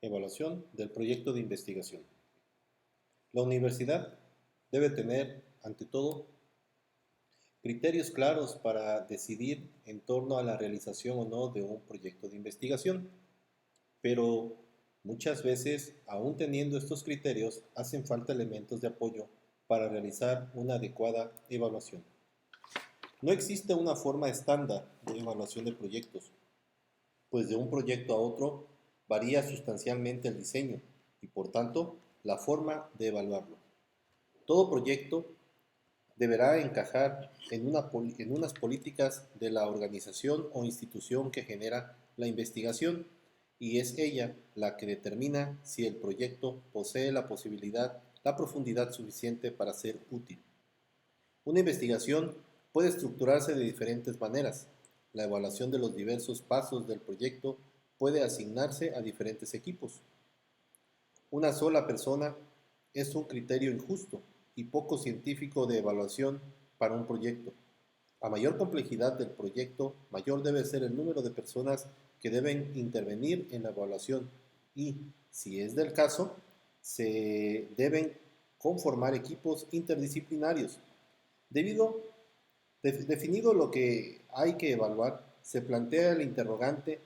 Evaluación del proyecto de investigación. La universidad debe tener, ante todo, criterios claros para decidir en torno a la realización o no de un proyecto de investigación, pero muchas veces, aún teniendo estos criterios, hacen falta elementos de apoyo para realizar una adecuada evaluación. No existe una forma estándar de evaluación de proyectos, pues de un proyecto a otro varía sustancialmente el diseño y, por tanto, la forma de evaluarlo. Todo proyecto deberá encajar en unas políticas de la organización o institución que genera la investigación, y es ella la que determina si el proyecto posee la profundidad suficiente para ser útil. Una investigación puede estructurarse de diferentes maneras. La evaluación de los diversos pasos del proyecto puede asignarse a diferentes equipos. Una sola persona es un criterio injusto y poco científico de evaluación para un proyecto. A mayor complejidad del proyecto, mayor debe ser el número de personas que deben intervenir en la evaluación y, si es del caso, se deben conformar equipos interdisciplinarios. Definido lo que hay que evaluar, se plantea el interrogante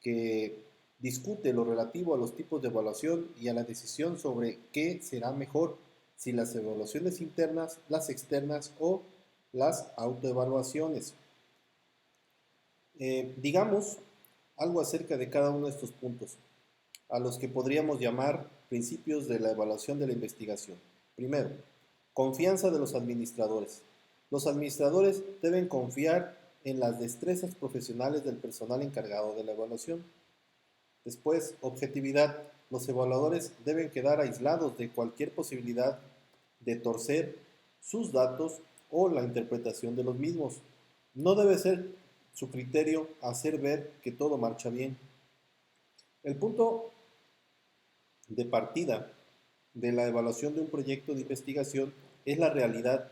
que discute lo relativo a los tipos de evaluación y a la decisión sobre qué será mejor, si las evaluaciones internas, las externas o las autoevaluaciones. Digamos algo acerca de cada uno de estos puntos, a los que podríamos llamar principios de la evaluación de la investigación. Primero, confianza de los administradores. Los administradores deben confiar en las destrezas profesionales del personal encargado de la evaluación. Después, objetividad. Los evaluadores deben quedar aislados de cualquier posibilidad de torcer sus datos o la interpretación de los mismos. No debe ser su criterio hacer ver que todo marcha bien. El punto de partida de la evaluación de un proyecto de investigación es la realidad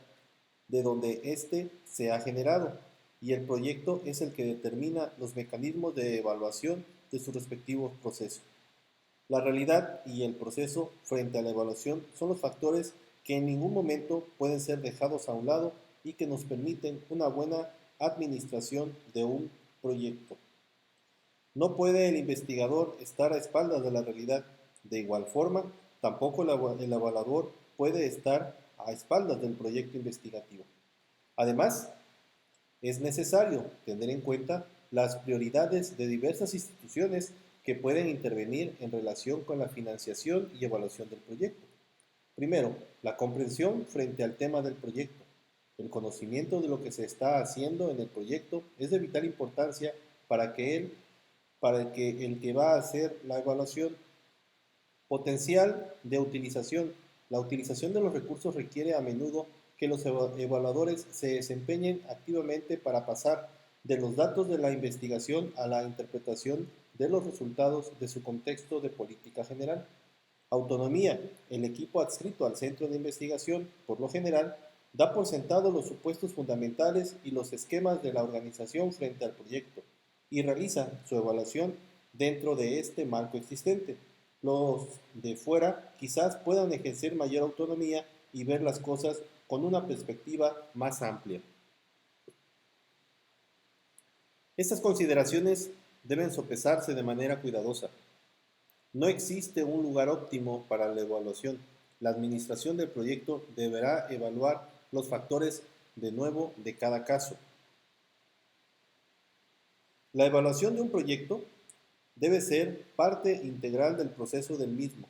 de donde éste se ha generado, y el proyecto es el que determina los mecanismos de evaluación de sus respectivos procesos. La realidad y el proceso frente a la evaluación son los factores que en ningún momento pueden ser dejados a un lado y que nos permiten una buena administración de un proyecto. No puede el investigador estar a espaldas de la realidad. De igual forma, tampoco el evaluador puede estar a espaldas del proyecto investigativo. Además, es necesario tener en cuenta las prioridades de diversas instituciones que pueden intervenir en relación con la financiación y evaluación del proyecto. Primero, la comprensión frente al tema del proyecto. El conocimiento de lo que se está haciendo en el proyecto es de vital importancia para que el que va a hacer la evaluación. Potencial de utilización. La utilización de los recursos requiere a menudo que los evaluadores se desempeñen activamente para pasar de los datos de la investigación a la interpretación de los resultados de su contexto de política general. Autonomía. El equipo adscrito al centro de investigación, por lo general, da por sentado los supuestos fundamentales y los esquemas de la organización frente al proyecto y realiza su evaluación dentro de este marco existente. Los de fuera quizás puedan ejercer mayor autonomía y ver las cosas con una perspectiva más amplia. Estas consideraciones deben sopesarse de manera cuidadosa. No existe un lugar óptimo para la evaluación. La administración del proyecto deberá evaluar los factores de nuevo de cada caso. La evaluación de un proyecto debe ser parte integral del proceso del mismo,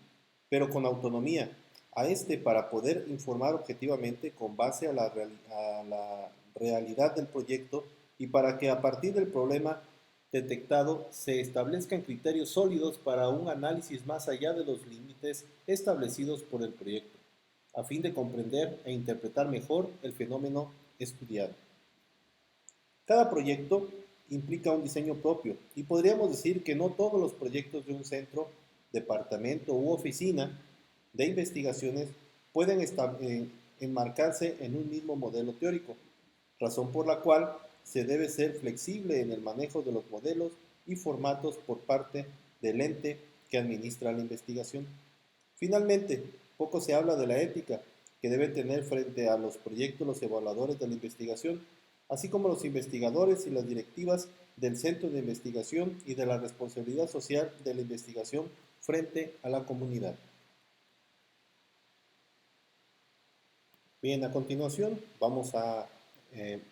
pero con autonomía a este para poder informar objetivamente con base a la realidad del proyecto y para que a partir del problema detectado se establezcan criterios sólidos para un análisis más allá de los límites establecidos por el proyecto, a fin de comprender e interpretar mejor el fenómeno estudiado. Cada proyecto implica un diseño propio y podríamos decir que no todos los proyectos de un centro, departamento u oficina de investigaciones pueden enmarcarse en un mismo modelo teórico, razón por la cual se debe ser flexible en el manejo de los modelos y formatos por parte del ente que administra la investigación. Finalmente, poco se habla de la ética que deben tener frente a los proyectos los evaluadores de la investigación, así como los investigadores y las directivas del centro de investigación y de la responsabilidad social de la investigación frente a la comunidad. Bien, a continuación vamos a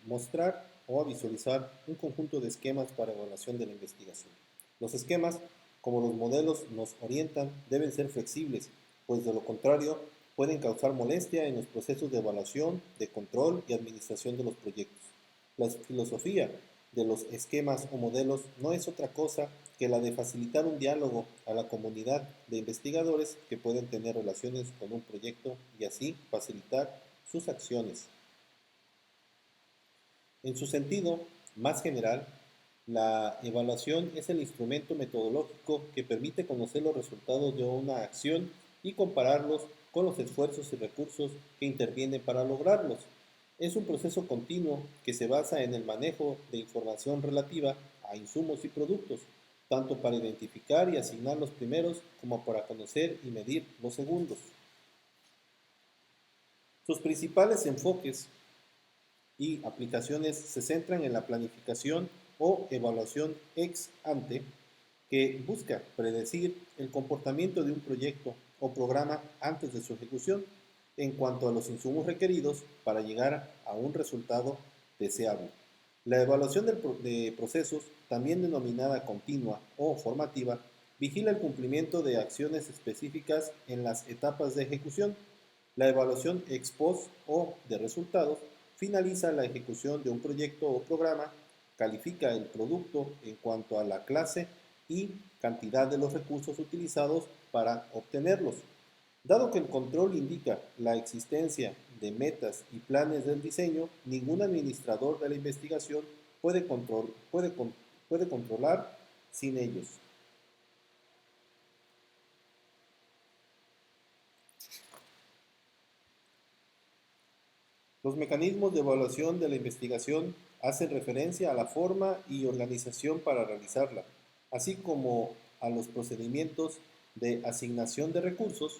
mostrar o a visualizar un conjunto de esquemas para evaluación de la investigación. Los esquemas, como los modelos nos orientan, deben ser flexibles, pues de lo contrario pueden causar molestia en los procesos de evaluación, de control y administración de los proyectos. La filosofía de los esquemas o modelos no es otra cosa que la de facilitar un diálogo a la comunidad de investigadores que pueden tener relaciones con un proyecto y así facilitar sus acciones. En su sentido más general, la evaluación es el instrumento metodológico que permite conocer los resultados de una acción y compararlos con los esfuerzos y recursos que intervienen para lograrlos. Es un proceso continuo que se basa en el manejo de información relativa a insumos y productos, tanto para identificar y asignar los primeros como para conocer y medir los segundos. Sus principales enfoques y aplicaciones se centran en la planificación o evaluación ex ante, que busca predecir el comportamiento de un proyecto o programa antes de su ejecución en cuanto a los insumos requeridos para llegar a un resultado deseable. La evaluación de procesos, también denominada continua o formativa, vigila el cumplimiento de acciones específicas en las etapas de ejecución. La evaluación ex post o de resultados finaliza la ejecución de un proyecto o programa, califica el producto en cuanto a la clase y cantidad de los recursos utilizados para obtenerlos. Dado que el control indica la existencia de metas y planes del diseño, ningún administrador de la investigación puede controlar sin ellos. Los mecanismos de evaluación de la investigación hacen referencia a la forma y organización para realizarla, así como a los procedimientos de asignación de recursos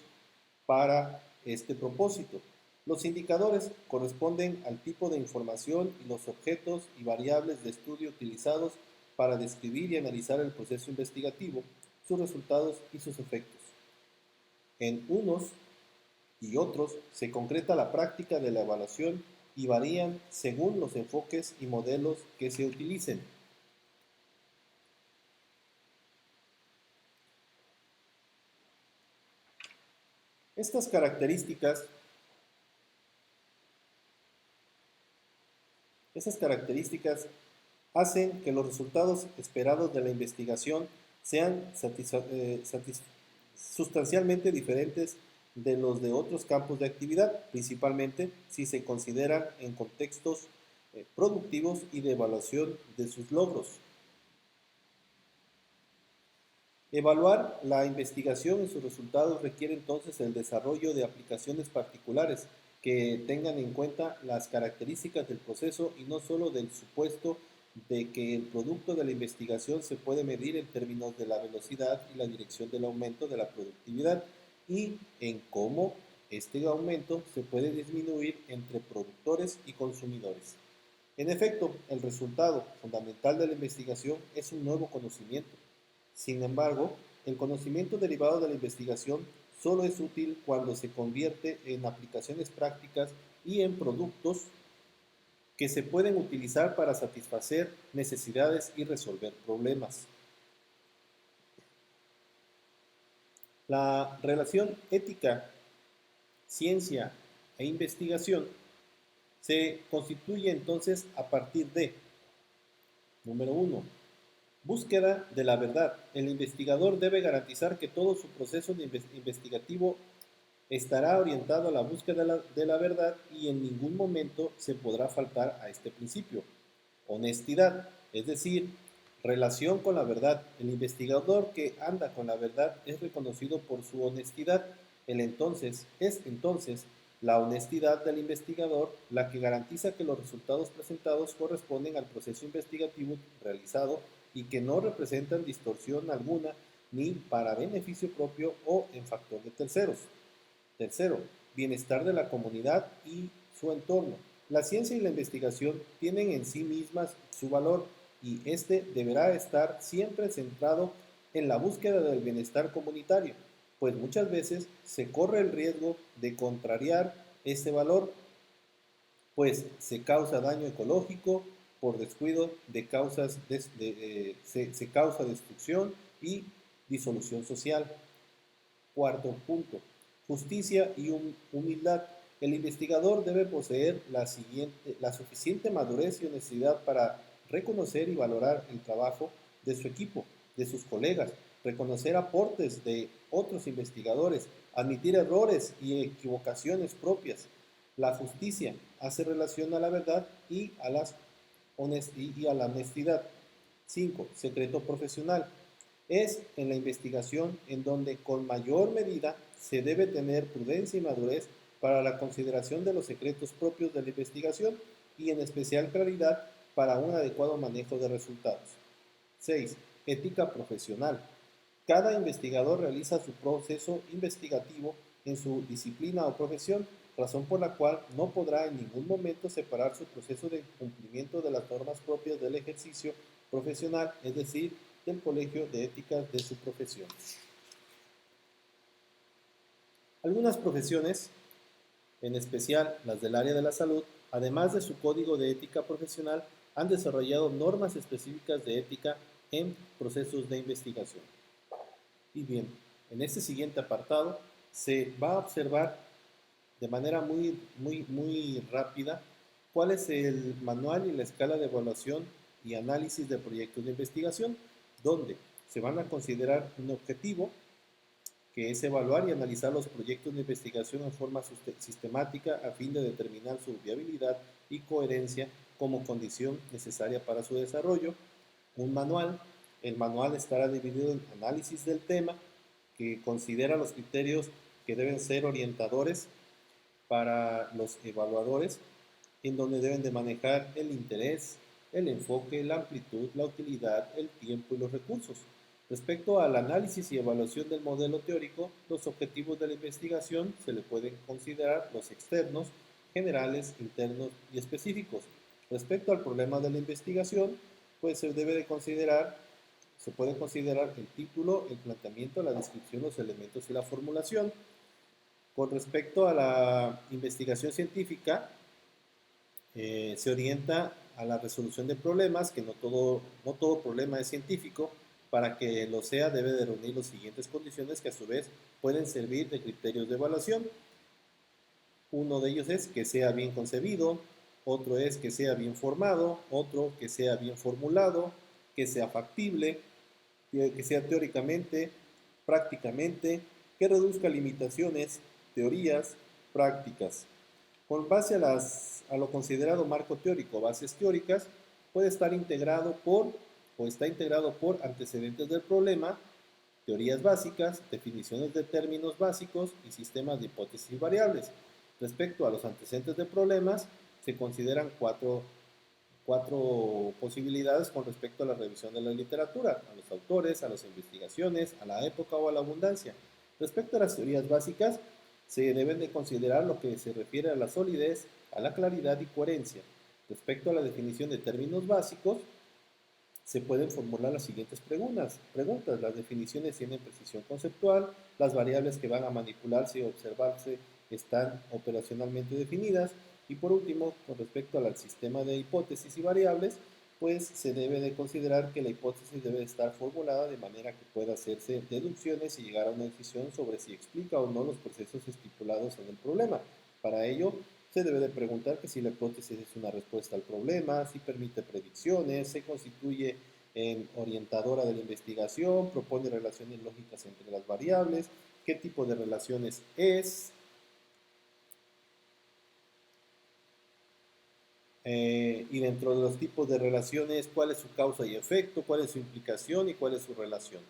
para este propósito. Los indicadores corresponden al tipo de información y los objetos y variables de estudio utilizados para describir y analizar el proceso investigativo, sus resultados y sus efectos. En unos y otros se concreta la práctica de la evaluación y varían según los enfoques y modelos que se utilicen. Estas características hacen que los resultados esperados de la investigación sean sustancialmente diferentes de los de otros campos de actividad, principalmente si se consideran en contextos productivos y de evaluación de sus logros. Evaluar la investigación y sus resultados requiere entonces el desarrollo de aplicaciones particulares que tengan en cuenta las características del proceso y no solo del supuesto de que el producto de la investigación se puede medir en términos de la velocidad y la dirección del aumento de la productividad y en cómo este aumento se puede disminuir entre productores y consumidores. En efecto, el resultado fundamental de la investigación es un nuevo conocimiento. Sin embargo, el conocimiento derivado de la investigación solo es útil cuando se convierte en aplicaciones prácticas y en productos que se pueden utilizar para satisfacer necesidades y resolver problemas. La relación ética, ciencia e investigación se constituye entonces a partir de, número 1, búsqueda de la verdad. El investigador debe garantizar que todo su proceso investigativo estará orientado a la búsqueda de la verdad y en ningún momento se podrá faltar a este principio. Honestidad, es decir, relación con la verdad. El investigador que anda con la verdad es reconocido por su honestidad. Es entonces la honestidad del investigador la que garantiza que los resultados presentados corresponden al proceso investigativo realizado y que no representan distorsión alguna ni para beneficio propio o en factor de terceros. Tercero, bienestar de la comunidad y su entorno. La ciencia y la investigación tienen en sí mismas su valor y este deberá estar siempre centrado en la búsqueda del bienestar comunitario, pues muchas veces se corre el riesgo de contrariar este valor, pues se causa daño ecológico por descuido se causa destrucción y disolución social. Cuarto punto, justicia y humildad. El investigador debe poseer la suficiente madurez y honestidad para reconocer y valorar el trabajo de su equipo, de sus colegas, reconocer aportes de otros investigadores, admitir errores y equivocaciones propias. La justicia hace relación a la verdad y a la honestidad. 5. Secreto profesional. Es en la investigación en donde con mayor medida se debe tener prudencia y madurez para la consideración de los secretos propios de la investigación y en especial claridad para un adecuado manejo de resultados. 6. Ética profesional. Cada investigador realiza su proceso investigativo en su disciplina o profesión, razón por la cual no podrá en ningún momento separar su proceso de cumplimiento de las normas propias del ejercicio profesional, es decir, del Colegio de Éticas de su profesión. Algunas profesiones, en especial las del área de la salud, además de su código de ética profesional, han desarrollado normas específicas de ética en procesos de investigación. Y bien, en este siguiente apartado se va a observar de manera muy rápida cuál es el manual y la escala de evaluación y análisis de proyectos de investigación, donde se van a considerar un objetivo, que es evaluar y analizar los proyectos de investigación en forma sistemática a fin de determinar su viabilidad y coherencia como condición necesaria para su desarrollo. Un manual. El manual estará dividido en análisis del tema, que considera los criterios que deben ser orientadores para los evaluadores, en donde deben de manejar el interés, el enfoque, la amplitud, la utilidad, el tiempo y los recursos. Respecto al análisis y evaluación del modelo teórico, los objetivos de la investigación se le pueden considerar los externos, generales, internos y específicos. Respecto al problema de la investigación, pues se puede considerar el título, el planteamiento, la descripción, los elementos y la formulación. Con respecto a la investigación científica, se orienta a la resolución de problemas, que no todo problema es científico. Para que lo sea, debe de reunir las siguientes condiciones que a su vez pueden servir de criterios de evaluación. Uno de ellos es que sea bien concebido, otro es que sea bien formado, otro que sea bien formulado, que sea factible, que sea teóricamente, prácticamente, que reduzca limitaciones, teorías, prácticas. Con base a lo considerado marco teórico, bases teóricas, puede estar integrado por o está integrado por antecedentes del problema, teorías básicas, definiciones de términos básicos y sistemas de hipótesis y variables. Respecto a los antecedentes de problemas, se consideran cuatro posibilidades con respecto a la revisión de la literatura, a los autores, a las investigaciones, a la época o a la abundancia. Respecto a las teorías básicas, se deben de considerar lo que se refiere a la solidez, a la claridad y coherencia. Respecto a la definición de términos básicos, se pueden formular las siguientes preguntas. Las definiciones tienen precisión conceptual, las variables que van a manipularse y observarse están operacionalmente definidas, y por último, con respecto al sistema de hipótesis y variables, pues se debe de considerar que la hipótesis debe estar formulada de manera que pueda hacerse deducciones y llegar a una decisión sobre si explica o no los procesos estipulados en el problema. Para ello, se debe de preguntar que si la hipótesis es una respuesta al problema, si permite predicciones, se constituye en orientadora de la investigación, propone relaciones lógicas entre las variables, qué tipo de relaciones es, y dentro de los tipos de relaciones, cuál es su causa y efecto, cuál es su implicación y cuál es su relación.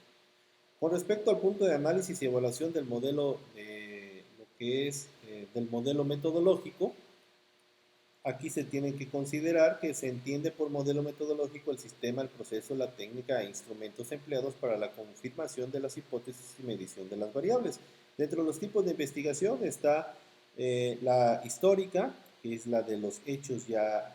Con respecto al punto de análisis y evaluación del modelo, lo que es del modelo metodológico, Aquí se tiene que considerar que se entiende por modelo metodológico el sistema, el proceso, la técnica e instrumentos empleados para la confirmación de las hipótesis y medición de las variables. Dentro de los tipos de investigación está la histórica, que es la de los hechos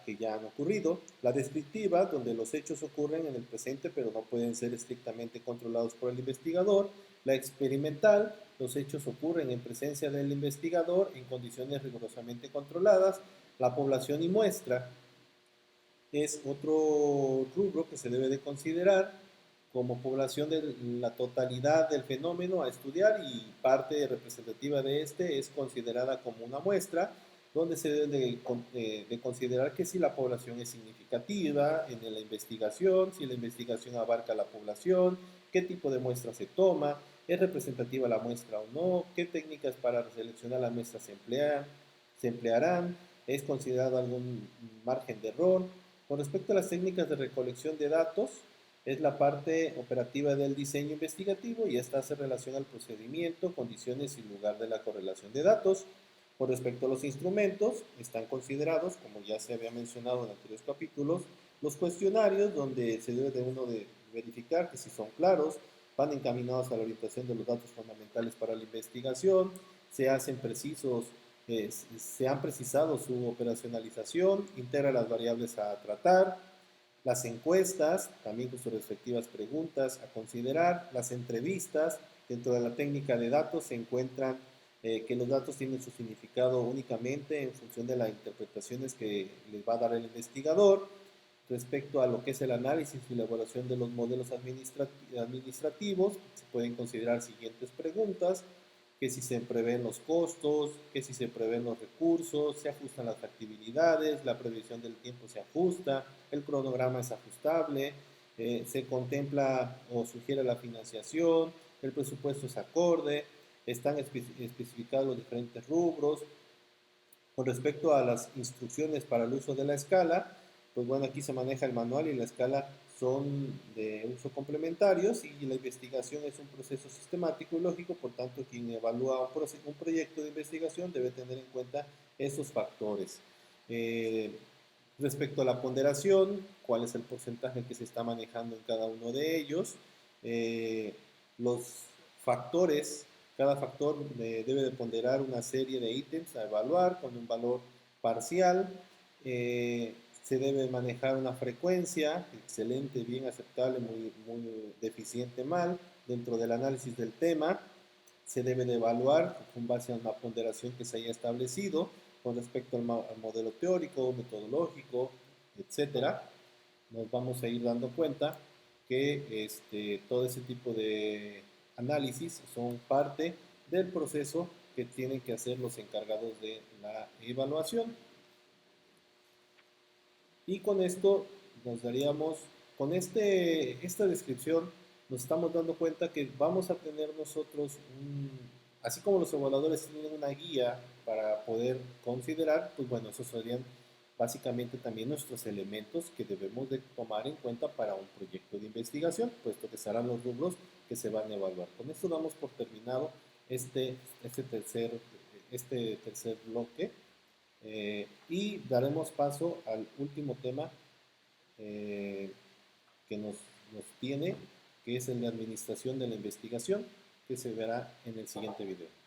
que ya han ocurrido, la descriptiva, donde los hechos ocurren en el presente pero no pueden ser estrictamente controlados por el investigador, la experimental, los hechos ocurren en presencia del investigador en condiciones rigurosamente controladas, la población y muestra es otro rubro que se debe de considerar como población de la totalidad del fenómeno a estudiar y parte representativa de este es considerada como una muestra donde se debe de considerar que si la población es significativa en la investigación, si la investigación abarca la población, qué tipo de muestra se toma, es representativa la muestra o no, qué técnicas para seleccionar la muestra se emplearán, es considerado algún margen de error. Con respecto a las técnicas de recolección de datos, es la parte operativa del diseño investigativo y esta hace relación al procedimiento, condiciones y lugar de la correlación de datos. Con respecto a los instrumentos, están considerados, como ya se había mencionado en anteriores capítulos, los cuestionarios donde se debe de uno de verificar que si son claros, van encaminados a la orientación de los datos fundamentales para la investigación, se hacen precisos, se han precisado su operacionalización, integra las variables a tratar, las encuestas, también con sus respectivas preguntas a considerar, las entrevistas, dentro de la técnica de datos se encuentran que los datos tienen su significado únicamente en función de las interpretaciones que les va a dar el investigador. Respecto a lo que es el análisis y elaboración de los modelos administrativos, se pueden considerar siguientes preguntas, que si se prevén los costos, que si se prevén los recursos, se ajustan las factibilidades, la previsión del tiempo se ajusta, el cronograma es ajustable, se contempla o sugiere la financiación, el presupuesto es acorde, están especificados los diferentes rubros. Con respecto a las instrucciones para el uso de la escala, pues bueno, aquí se maneja el manual y la escala son de uso complementarios y la investigación es un proceso sistemático y lógico, por tanto quien evalúa un proyecto de investigación debe tener en cuenta esos factores. Eh, Respecto a la ponderación, cuál es el porcentaje que se está manejando en cada uno de ellos, los factores, cada factor debe de ponderar una serie de ítems a evaluar con un valor parcial, se debe manejar una frecuencia, excelente, bien aceptable, muy deficiente, mal, dentro del análisis del tema, se debe de evaluar con base a una ponderación que se haya establecido con respecto al modelo teórico, metodológico, etcétera. Nos vamos a ir dando cuenta que todo ese tipo de análisis son parte del proceso que tienen que hacer los encargados de la evaluación. Y con esto nos daríamos, con esta descripción, nos estamos dando cuenta que vamos a tener nosotros, así como los evaluadores tienen una guía para poder considerar, pues bueno, esos serían básicamente también nuestros elementos que debemos de tomar en cuenta para un proyecto de investigación, puesto que serán los rubros que se van a evaluar. Con esto damos por terminado este, este tercer, este tercer bloque. Y daremos paso al último tema eh, que nos tiene, que es el de administración de la investigación, que se verá en el siguiente video.